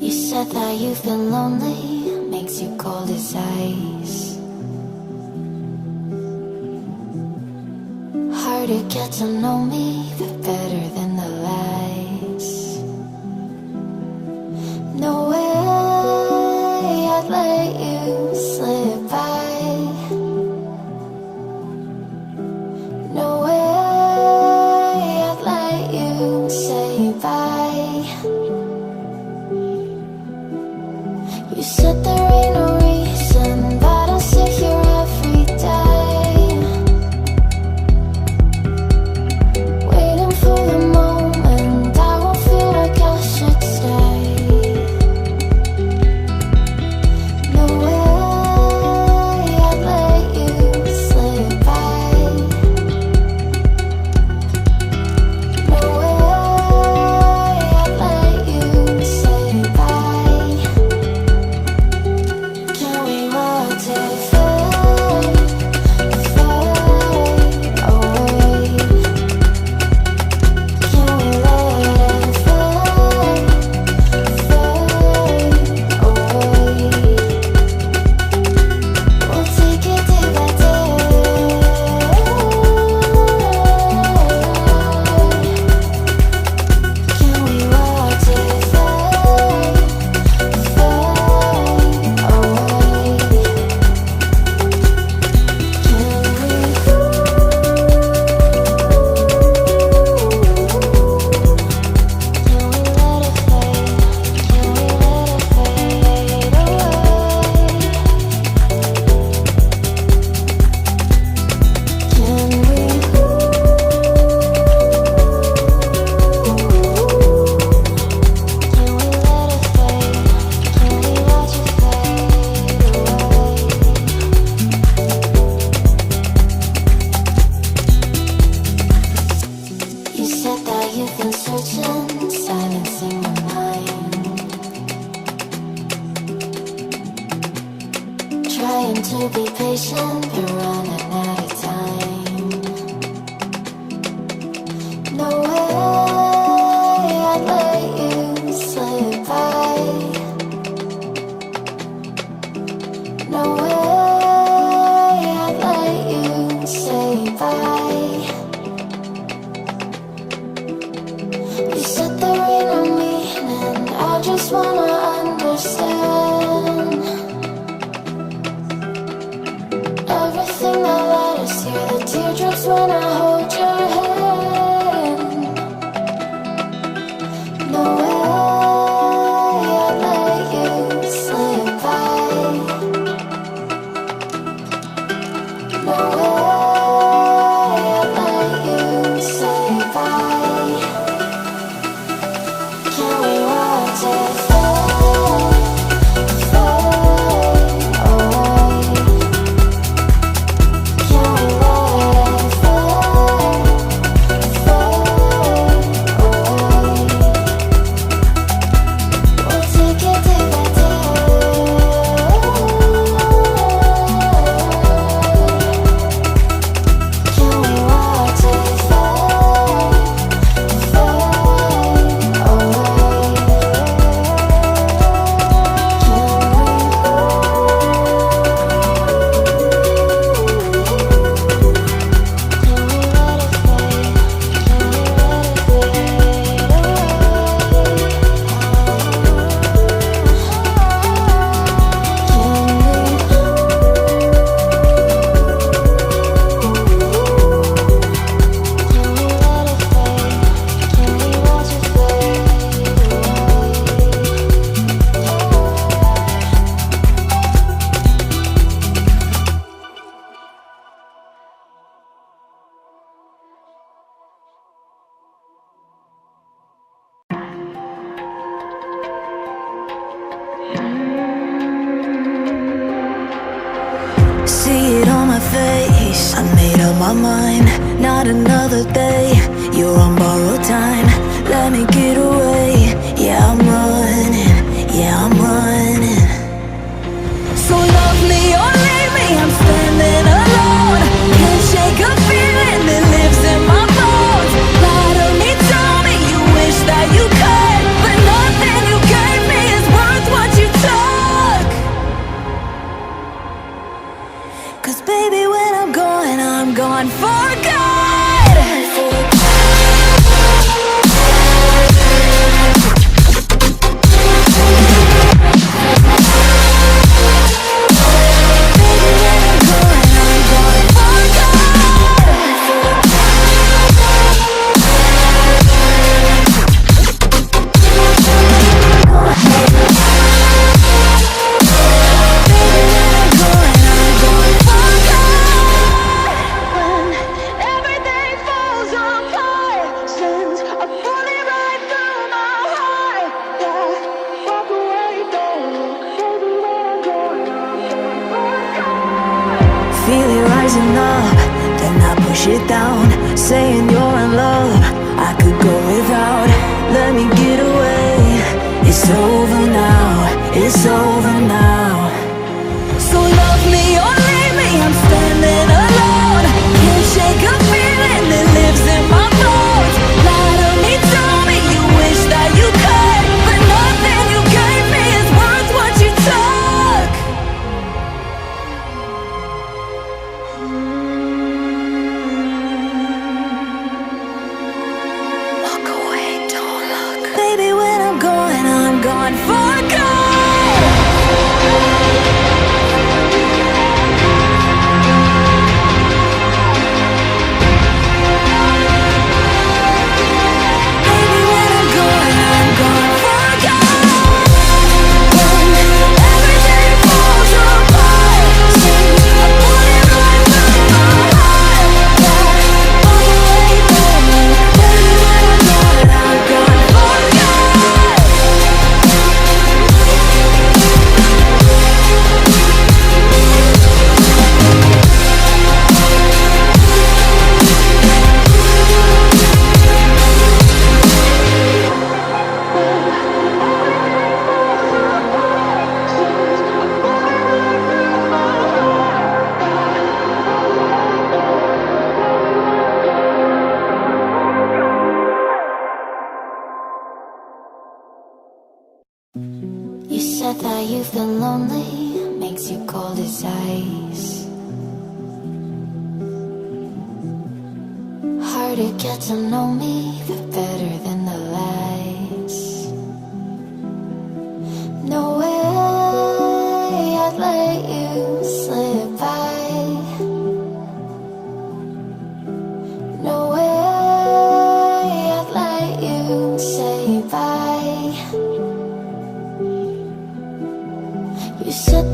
You said that you've been lonely, makes you cold as ice. Hard to get to know me, but better than the lies. No way I'd let you slip by. No way I'd let you say bye. You said there ain't no reason, but I'll sit here every day, waiting for the moment I won't feel like I should stay. No way I'd let you slip by. No way I'd let you say bye. Can we watch it fade, fade away? Can we let it fade, fade away? We'll take it day by day. Can we watch it fade, fade away? You said that you've been searching, silencing your mind, trying to be patient, but running out of time. No way I'd let you slip by. No way I'd let you say bye. You said there ain't no meaning, I just wanna understand everything that led us here, the teardrops when I hold your hand. No way I'd let you slip by. No way I'd let you say bye. Can we watch it fade, fade away? Can we let it fade, fade away? We'll take it day by day. Can we watch it fade, fade away? See it on my face, I made up my mind. Not another day, you're on borrowed time. Let me get away, yeah I'm running, yeah I'm running. So love me or leave me, I'm standing alone. Can't shake a feeling that lives in my bones. Lie to me, tell me you wish that you could, but nothing you gave me is worth rising up, then I push it down, saying you're in love. I could go without, let me get away. It's over now, it's over now. So love me or leave me, I'm standing alone. Can't shake a feeling that lives in my bones. Lie to me, tell me you wish that you could, but nothing you gave me is worth what you took. Walk away, don't look. Baby, when I'm gone for good. Baby, when I'm gone for good. When everything falls apart, seems a bullet right through my heart. Yeah, walk away from me. Baby, when I'm gone for good. You said that you've been lonely, makes you cold as ice. Hard to get to know me, but better than the lies. No way I'd let you slip by. No way I'd let you say bye. You said